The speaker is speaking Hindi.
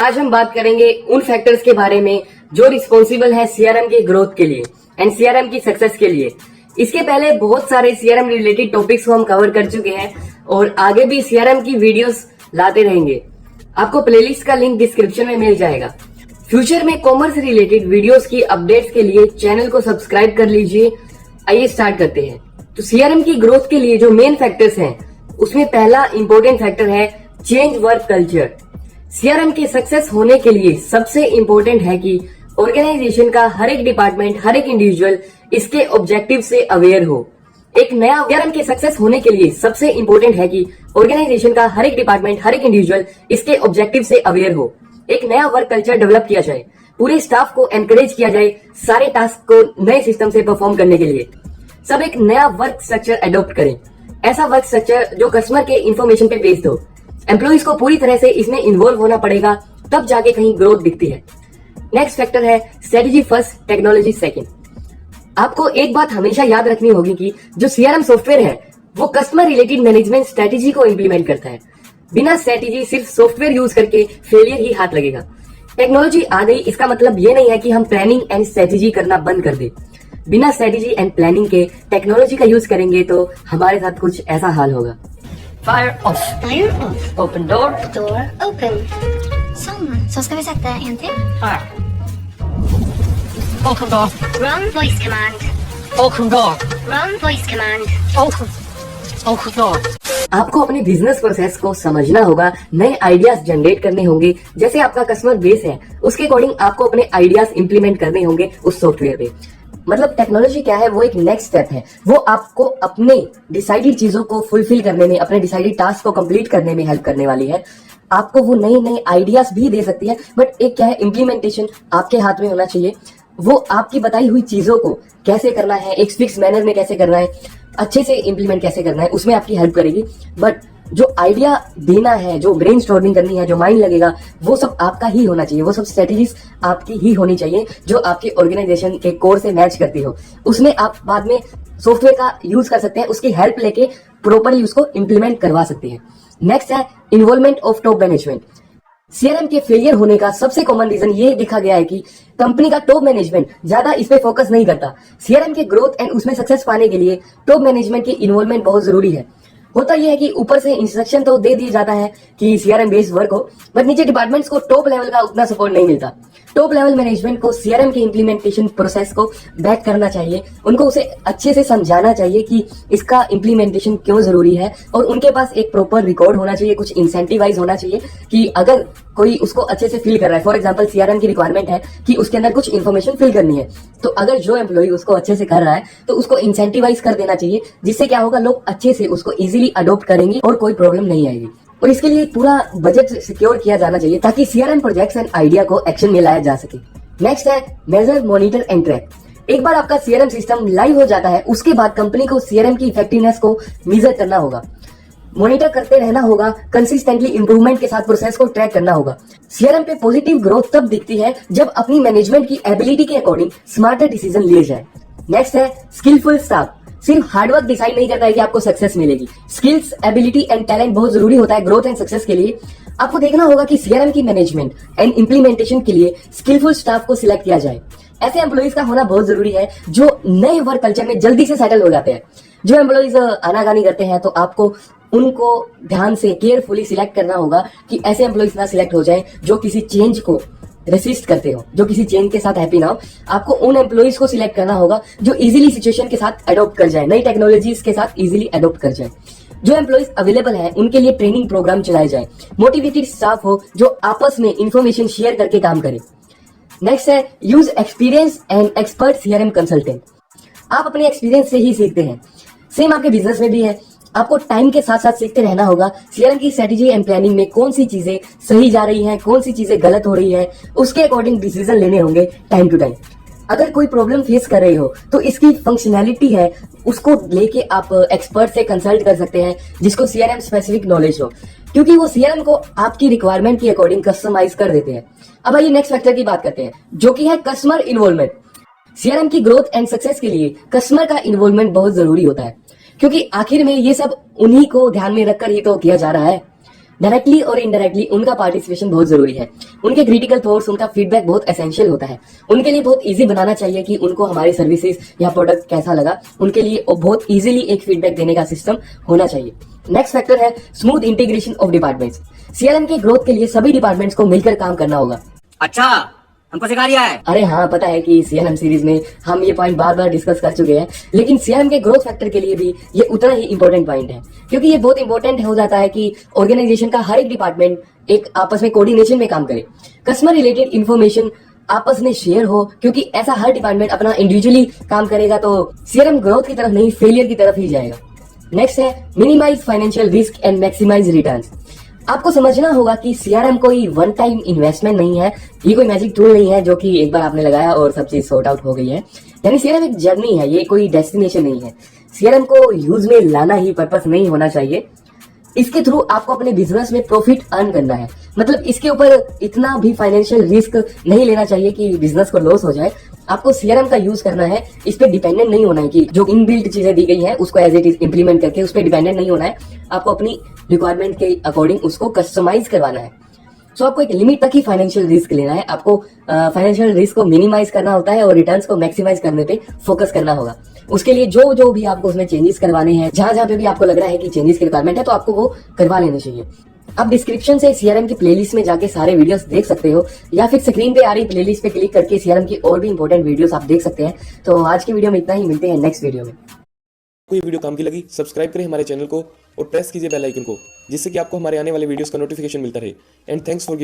आज हम बात करेंगे उन फैक्टर्स के बारे में जो रिस्पॉन्सिबल है सीआरएम के ग्रोथ के लिए एंड सीआरएम की सक्सेस के लिए। इसके पहले बहुत सारे सीआरएम रिलेटेड टॉपिक्स को हम कवर कर चुके हैं और आगे भी सीआरएम की वीडियोस लाते रहेंगे। आपको प्लेलिस्ट का लिंक डिस्क्रिप्शन में मिल जाएगा। फ्यूचर में कॉमर्स रिलेटेड वीडियोस की अपडेट्स के लिए चैनल को सब्सक्राइब कर लीजिए। आइए स्टार्ट करते हैं। तो सीआरएम की ग्रोथ के लिए जो मेन फैक्टर्स हैं उसमें पहला इंपॉर्टेंट फैक्टर है चेंज वर्क कल्चर। सीआरएम के सक्सेस होने के लिए सबसे इंपॉर्टेंट है कि ऑर्गेनाइजेशन का हर एक डिपार्टमेंट, हर एक इंडिविजुअल इसके ऑब्जेक्टिव से अवेयर हो। एक नया सीआरएम के सक्सेस होने के लिए सबसे इंपॉर्टेंट है कि ऑर्गेनाइजेशन का हर एक डिपार्टमेंट, हर एक इंडिविजुअल इसके ऑब्जेक्टिव से अवेयर हो। एक नया वर्क कल्चर डेवलप किया जाए, पूरे स्टाफ को एनकरेज किया जाए सारे टास्क को नए सिस्टम से परफॉर्म करने के लिए। सब एक नया वर्क स्ट्रक्चर अडॉप्ट करें, ऐसा वर्क स्ट्रक्चर जो कस्टमर के इंफॉर्मेशन पे बेस्ड हो। एम्प्लॉइज को पूरी तरह से इसमें इन्वॉल्व होना पड़ेगा, तब जाके कहीं ग्रोथ दिखती है। नेक्स्ट फैक्टर है स्ट्रेटेजी फर्स्ट, टेक्नोलॉजी सेकंड। आपको एक बात हमेशा याद रखनी होगी कि जो सीआरएम सॉफ्टवेयर है वो कस्टमर रिलेटेड मैनेजमेंट स्ट्रेटेजी को इंप्लीमेंट करता है। बिना स्ट्रेटेजी सिर्फ सॉफ्टवेयर यूज करके फेलियर ही हाथ लगेगा। टेक्नोलॉजी आ गई इसका मतलब ये नहीं है कि हम प्लानिंग एंड स्ट्रेटेजी करना बंद कर दे। बिना स्ट्रेटेजी एंड प्लानिंग के टेक्नोलॉजी का यूज करेंगे तो हमारे साथ कुछ ऐसा हाल होगा। Fire off. Fire off. Open door. Door open. Så ska vi sätta en till. Fire. Open door. Run voice command. Open door. Run voice command. Open door. आपको अपने बिजनेस प्रोसेस को समझना होगा, नए आइडियाज जनरेट करने होंगे। जैसे आपका कस्टमर बेस है उसके अकॉर्डिंग आपको अपने आइडियाज इंप्लीमेंट करने होंगे उस सॉफ्टवेयर पे। मतलब टेक्नोलॉजी क्या है, वो एक नेक्स्ट स्टेप है। वो आपको अपने डिसाइडेड चीजों को फुलफिल करने में, अपने डिसाइडेड टास्क को कंप्लीट करने में हेल्प करने वाली है। आपको वो नए नए आइडियाज भी दे सकती है, बट एक क्या है, इम्प्लीमेंटेशन आपके हाथ में होना चाहिए। वो आपकी बताई हुई चीजों को कैसे करना है, एक फिक्स मैनर में कैसे करना है, अच्छे से इम्प्लीमेंट कैसे करना है, उसमें आपकी हेल्प करेगी। बट जो आइडिया देना है, जो ब्रेनस्टॉर्मिंग करनी है, जो माइंड लगेगा, वो सब आपका ही होना चाहिए। वो सब स्ट्रेटेजीज आपकी ही होनी चाहिए जो आपके ऑर्गेनाइजेशन के कोर से मैच करती हो। उसमें आप बाद में सॉफ्टवेयर का यूज कर सकते हैं, उसकी हेल्प लेके प्रॉपरली उसको इम्प्लीमेंट करवा सकते हैं। नेक्स्ट है involvement of top management. CRM के फेलियर होने का सबसे कॉमन रीजन ये देखा गया है कि कंपनी का टॉप मैनेजमेंट ज्यादा इस पे फोकस नहीं करता। सीआरएम के ग्रोथ एंड उसमें सक्सेस पाने के लिए टॉप मैनेजमेंट की इन्वॉल्वमेंट बहुत जरूरी है। होता यह है कि ऊपर से इंस्ट्रक्शन तो दे दिया जाता है कि सीआरएम बेस्ड वर्क हो, बट नीचे डिपार्टमेंट्स को टॉप लेवल का उतना सपोर्ट नहीं मिलता। टॉप लेवल मैनेजमेंट को सीआरएम के इंप्लीमेंटेशन प्रोसेस को बैक करना चाहिए, उनको उसे अच्छे से समझाना चाहिए कि इसका इंप्लीमेंटेशन क्यों जरूरी है, और उनके पास एक प्रॉपर रिकॉर्ड होना चाहिए, कुछ इंसेंटिवाइज होना चाहिए कि अगर कोई उसको अच्छे से फिल कर रहा है। फॉर एग्जांपल सीआरएम की रिक्वायरमेंट है कि उसके अंदर कुछ इन्फॉर्मेशन फिल करनी है, तो अगर जो एम्प्लॉय उसको अच्छे से कर रहा है तो उसको इंसेंटिवाइज कर देना चाहिए, जिससे क्या होगा, लोग अच्छे से उसको इजीली अडॉप्ट करेंगे और कोई प्रॉब्लम नहीं आएगी। और इसके लिए पूरा बजट सिक्योर किया जाना चाहिए ताकि सीआरएम प्रोजेक्ट्स एंड आइडिया को एक्शन में लाया जा सके। नेक्स्ट है मेजर, मॉनिटर एंड ट्रैक। एक बार आपका सीआरएम सिस्टम लाइव हो जाता है, उसके बाद कंपनी को सीआरएम की इफेक्टिवनेस को मेजर करना होगा, मॉनिटर करते रहना होगा, कंसिस्टेंटली इंप्रूवमेंट के साथ प्रोसेस को ट्रैक करना होगा। सीआरएम पे पॉजिटिव ग्रोथ तब दिखती है जब अपनी मैनेजमेंट की एबिलिटी के अकॉर्डिंग स्मार्टर डिसीजन लिए जाए। नेक्स्ट है स्किलफुल स्टाफ। सिर्फ हार्डवर्क डिसाइड नहीं करता है कि आपको सक्सेस मिलेगी। स्किल्स, एबिलिटी एंड टैलेंट बहुत जरूरी होता है ग्रोथ एंड सक्सेस के लिए। आपको देखना होगा कि सीआरएम की मैनेजमेंट एंड इंप्लीमेंटेशन के लिए स्किलफुल स्टाफ को सिलेक्ट किया जाए। ऐसे एम्प्लॉइज का होना बहुत जरूरी है जो नए वर्क कल्चर में जल्दी से सेटल हो जाते हैं। जो एम्प्लॉइज आनाकानी करते हैं तो आपको उनको ध्यान से केयरफुली सिलेक्ट करना होगा कि ऐसे एम्प्लॉइज ना सिलेक्ट हो जाएं जो किसी चेंज को रेसिस्ट करते हो, जो किसी चेंज के साथ हैप्पी ना हो। आपको उन एम्प्लॉइज को सिलेक्ट करना होगा जो इजीली सिचुएशन के साथ अडॉप्ट कर जाए, नई टेक्नोलॉजीज के साथ इजीली अडॉप्ट कर जाए। जो एम्प्लॉइज अवेलेबल है उनके लिए ट्रेनिंग प्रोग्राम चलाए जाए, मोटिवेटेड स्टाफ हो जो आपस में इंफॉर्मेशन शेयर करके काम करे। नेक्स्ट है use experience and expert CRM consultant. आप अपने एक्सपीरियंस से ही सीखते हैं, सेम आपके बिजनेस में भी है। आपको टाइम के साथ साथ सीखते रहना होगा सीआरएम की स्ट्रेटेजी एंड प्लानिंग में कौन सी चीजें सही जा रही हैं, कौन सी चीजें गलत हो रही है, उसके अकॉर्डिंग डिसीजन लेने होंगे टाइम टू टाइम। अगर कोई प्रॉब्लम फेस कर रहे हो तो इसकी फंक्शनैलिटी है, उसको लेके आप एक्सपर्ट से कंसल्ट कर सकते हैं जिसको सीआरएम स्पेसिफिक नॉलेज हो, क्योंकि वो सीआरएम को आपकी रिक्वायरमेंट के अकॉर्डिंग कस्टमाइज कर देते हैं। अब आइए नेक्स्ट फैक्टर की बात करते हैं जो कि है कस्टमर इन्वॉल्वमेंट। सीआरएम की ग्रोथ एंड सक्सेस के लिए कस्टमर का इन्वॉल्वमेंट बहुत जरूरी होता है, क्योंकि आखिर में ये सब उन्हीं को ध्यान में रखकर ही तो किया जा रहा है। डायरेक्टली और इनडायरेक्टली उनका पार्टिसिपेशन बहुत जरूरी है। उनके क्रिटिकल थॉट्स, उनका फीडबैक बहुत एसेंशियल होता है। उनके लिए बहुत इजी बनाना चाहिए कि उनको हमारी सर्विसेज या प्रोडक्ट कैसा लगा। उनके लिए बहुत इजीली एक फीडबैक देने का सिस्टम होना चाहिए। नेक्स्ट फैक्टर है smooth integration of departments. CRM के ग्रोथ के लिए सभी डिपार्टमेंट्स को मिलकर काम करना होगा। अच्छा, हमको सिखा रिया है। अरे हाँ, पता है कि सीआरएम सीरीज में हम ये पॉइंट बार बार डिस्कस कर चुके हैं, लेकिन सीआरएम के ग्रोथ फैक्टर के लिए भी ये उतना ही इंपॉर्टेंट पॉइंट है, क्योंकि ये बहुत इंपॉर्टेंट हो जाता है कि ऑर्गेनाइजेशन का हर एक डिपार्टमेंट एक आपस में कोऑर्डिनेशन में काम करे, कस्टमर रिलेटेड इंफॉर्मेशन आपस में शेयर हो, क्योंकि ऐसा हर डिपार्टमेंट अपना इंडिविजुअली काम करेगा तो सीआरएम ग्रोथ की तरफ नहीं, फेलियर की तरफ ही जाएगा। नेक्स्ट है minimise financial risk and maximise returns. आपको समझना होगा कि सीआरएम कोई वन टाइम इन्वेस्टमेंट नहीं है, ये कोई मैजिक टूल नहीं है जो कि एक बार आपने लगाया और सब चीज सॉर्ट आउट हो गई है। यानी सीआरएम एक जर्नी है, ये कोई डेस्टिनेशन नहीं है। सीआरएम को यूज में लाना ही पर्पस नहीं होना चाहिए। इसके थ्रू आपको अपने बिजनेस में प्रॉफिट अर्न करना है। मतलब इसके ऊपर इतना भी फाइनेंशियल रिस्क नहीं लेना चाहिए कि बिजनेस को लॉस हो जाए। आपको सीआरएम का यूज करना है, इस पे डिपेंडेंट नहीं होना है कि जो इनबिल्ट चीजें दी गई हैं उसको एज इट इज इंप्लीमेंट करके उस पे डिपेंडेंट नहीं होना है। आपको अपनी रिक्वायरमेंट के अकॉर्डिंग उसको कस्टमाइज करवाना है। सो आपको एक लिमिट तक ही फाइनेंशियल रिस्क लेना है। आपको फाइनेंशियल रिस्क को मिनिमाइज करना होता है और रिटर्न्स को मैक्सिमाइज करने पे फोकस करना होगा। उसके लिए जो जो भी आपको उसमें चेंजेस करवाने हैं, जहां जहां पे भी आपको लग रहा है कि चेंजेस की रिक्वायरमेंट है, तो आपको वो करवा लेने चाहिए। आप डिस्क्रिप्शन से सीआरएम की प्लेलिस्ट में जाके सारे वीडियोस देख सकते हो, या फिर स्क्रीन पे आ रही प्लेलिस्ट पे क्लिक करके सीआरएम की और भी इंपॉर्टेंट वीडियोस आप देख सकते हैं। तो आज की वीडियो में इतना ही, मिलते हैं नेक्स्ट वीडियो में। आपको ये वीडियो काम की लगी, सब्सक्राइब करें हमारे चैनल को और प्रेस कीजिए बेल आइकन को, जिससे कि आपको हमारे आने वाले वीडियोस का नोटिफिकेशन मिलता रहे। And thanks for